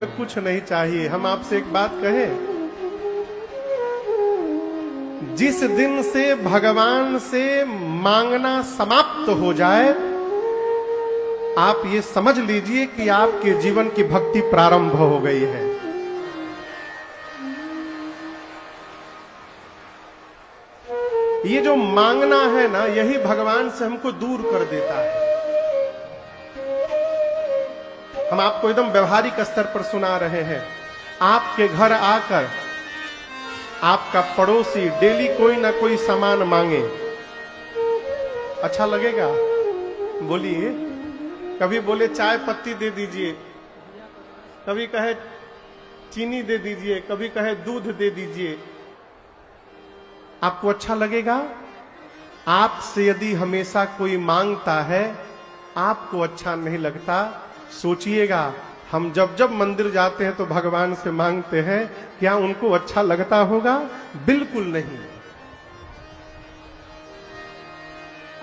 कुछ नहीं चाहिए। हम आपसे एक बात कहें, जिस दिन से भगवान से मांगना समाप्त हो जाए, आप ये समझ लीजिए कि आपके जीवन की भक्ति प्रारंभ हो गई है। ये जो मांगना है ना, यही भगवान से हमको दूर कर देता है। हम आपको एकदम व्यवहारिक स्तर पर सुना रहे हैं। आपके घर आकर आपका पड़ोसी डेली कोई ना कोई सामान मांगे, अच्छा लगेगा? बोलिए। कभी बोले चाय पत्ती दे दीजिए, कभी कहे चीनी दे दीजिए, कभी कहे दूध दे दीजिए, आपको अच्छा लगेगा? आपसे यदि हमेशा कोई मांगता है, आपको अच्छा नहीं लगता? सोचिएगा, हम जब जब मंदिर जाते हैं तो भगवान से मांगते हैं, क्या उनको अच्छा लगता होगा? बिल्कुल नहीं।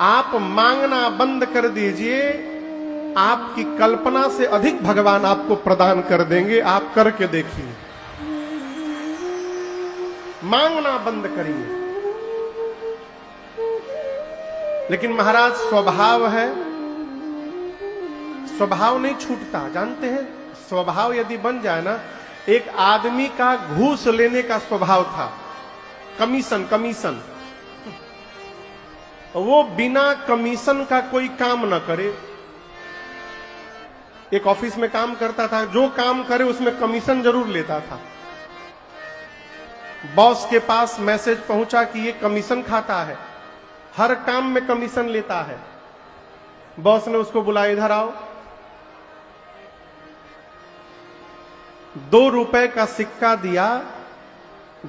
आप मांगना बंद कर दीजिए, आपकी कल्पना से अधिक भगवान आपको प्रदान कर देंगे। आप करके देखिए। मांगना बंद करिए। लेकिन महाराज स्वभाव है, स्वभाव नहीं छूटता। जानते हैं, स्वभाव यदि बन जाए ना, एक आदमी का घूस लेने का स्वभाव था, कमीशन, वो बिना कमीशन का कोई काम न करे। एक ऑफिस में काम करता था, जो काम करे उसमें कमीशन जरूर लेता था। बॉस के पास मैसेज पहुंचा कि ये कमीशन खाता है, हर काम में कमीशन लेता है। बॉस ने उसको बुलाया, इधर आओ। 2 रुपए का सिक्का दिया।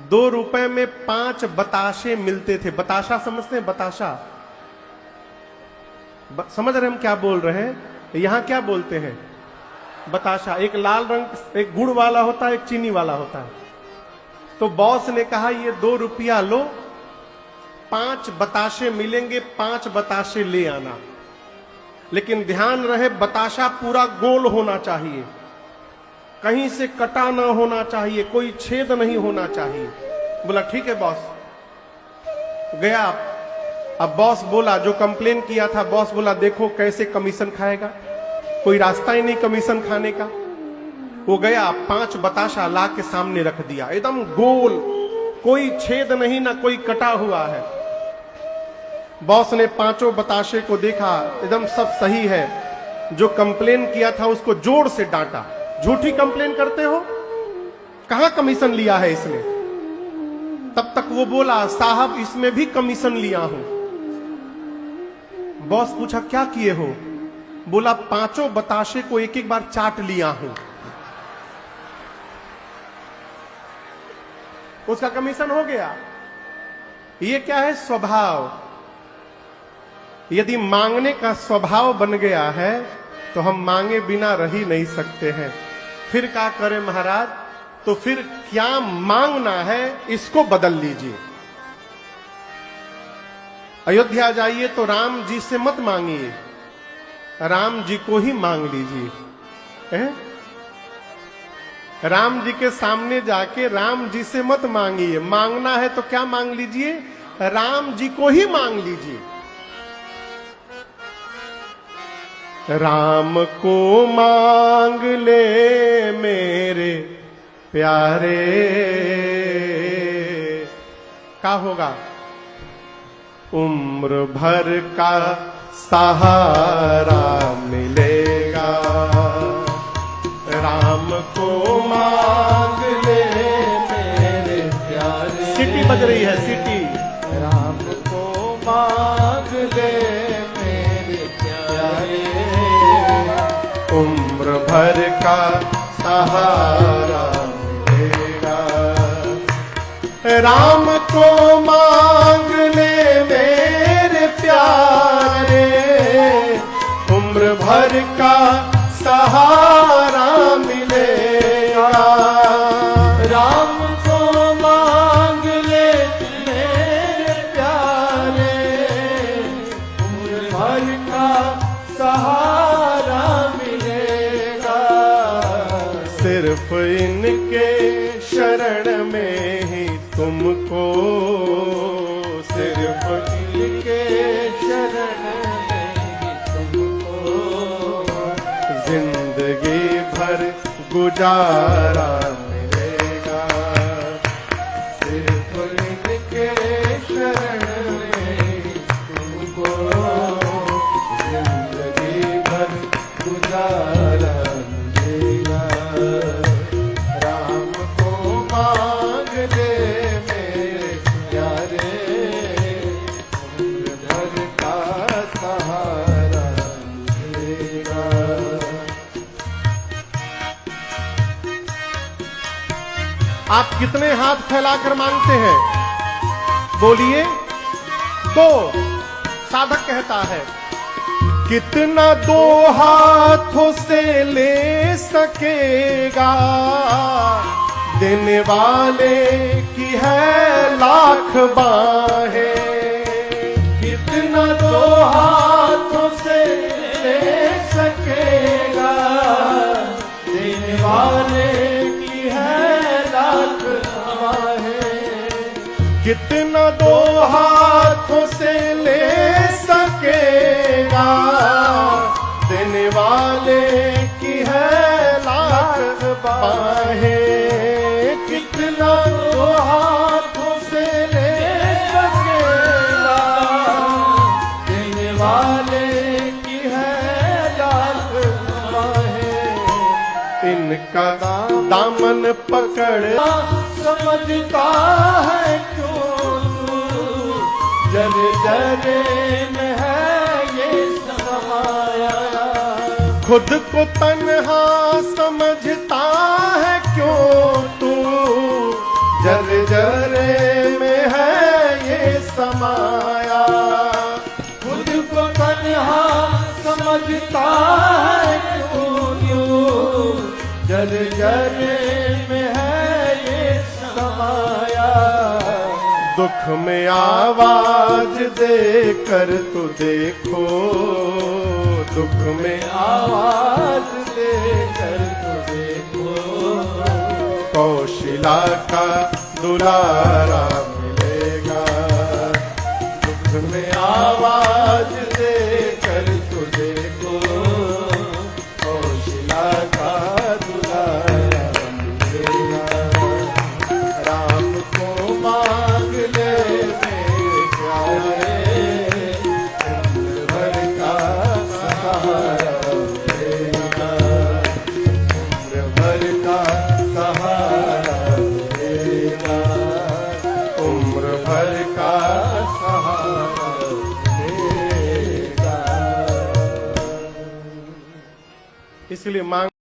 2 रुपए में 5 बताशे मिलते थे। बताशा समझते हैं? बताशा समझ रहे हम क्या बोल रहे हैं? यहां क्या बोलते हैं? बताशा। एक लाल रंग, एक गुड़ वाला होता है, एक चीनी वाला होता है। तो बॉस ने कहा, ये 2 रुपया लो, 5 बताशे मिलेंगे, 5 बताशे ले आना। लेकिन ध्यान रहे, बताशा पूरा गोल होना चाहिए, कहीं से कटा ना होना चाहिए, कोई छेद नहीं होना चाहिए। बोला ठीक है बॉस। गया। अब बॉस बोला, जो कंप्लेन किया था, बॉस बोला देखो कैसे कमीशन खाएगा, कोई रास्ता ही नहीं कमीशन खाने का। वो गया, 5 बताशा ला के सामने रख दिया, एकदम गोल, कोई छेद नहीं, ना कोई कटा हुआ है। बॉस ने 5 बताशे को देखा, एकदम सब सही है। जो कंप्लेन किया था उसको जोर से डांटा, झूठी कंप्लेन करते हो, कहां कमीशन लिया है इसने? तब तक वो बोला, साहब इसमें भी कमीशन लिया हूं। बॉस पूछा क्या किए हो? बोला 5 बताशे को एक एक बार चाट लिया हूं। उसका कमीशन हो गया। ये क्या है? स्वभाव। यदि मांगने का स्वभाव बन गया है तो हम मांगे बिना रह ही नहीं सकते हैं। फिर क्या करें महाराज? तो फिर क्या मांगना है, इसको बदल लीजिए। अयोध्या जाइए तो राम जी से मत मांगिए, राम जी को ही मांग लीजिए। राम जी के सामने जाके राम जी से मत मांगिए। मांगना है तो क्या मांग लीजिए? राम जी को ही मांग लीजिए। राम को मांग ले मेरे प्यारे, क्या होगा? उम्र भर का सहारा मिलेगा। राम को मांग ले मेरे प्यारे। सीटी बज रही है, सीटी। राम को मांग ले मेरे प्यारे, उम्र भर का सहारा मिलेगा। राम को मांग ले मेरे प्यारे, उम्र भर का सहारा मिलेगा। राम को मांग ले मेरे प्यारे, उम्र भर का सहारा मिलेगा। सिर्फ सिर्फ इनके शरण में ही तुमको, सिर्फ इनके शरण में ही तुमको जिंदगी भर गुजारा मिलेगा। सिर्फ इनके शरण में ही तुमको जिंदगी भर गुजारा मिलेगा। राम को मांग ले मेरे प्यारे, उम्र भर का सहारा मिलेगा। आप कितने हाथ फैलाकर मांगते हैं? बोलिए। दो। साधक कहता है कितना दो हाथों से ले सकेगा, देने वाले की है लाख बाहें। कितना दो हाथों से ले सकेगा, देने वाले की है लाख बाहें। कितना दो हाथों से ले सकेगा, देने वाले की है लाख बाहें। कितना दो हाथों से ले सकेगा, देने वाले की है लाख बाहें। इनका दामन पकड़ समझता है क्यों तू, जरे जरे में है ये समाया। खुद को तन्हा समझता है क्यों तू, जरे जरे में है ये समाया। खुद को तन्हा समझता है क्यों तू, जरे जरे में है ये समाया। दुख में आवाज देकर तू देखो, दुख में आवाज देकर तू देखो, कौशिला का दुलारा मिलेगा। दुख में आवाज देकर तू देखो, कौशिला का दुलारा मिलेगा। राम को मांग ले मेरे प्यारे, उम्र भर का सहारा मिलेगा। उम्र भर का सहारा मिलेगा। उम्र भर का सहारा मिलेगा। इसलिए मांग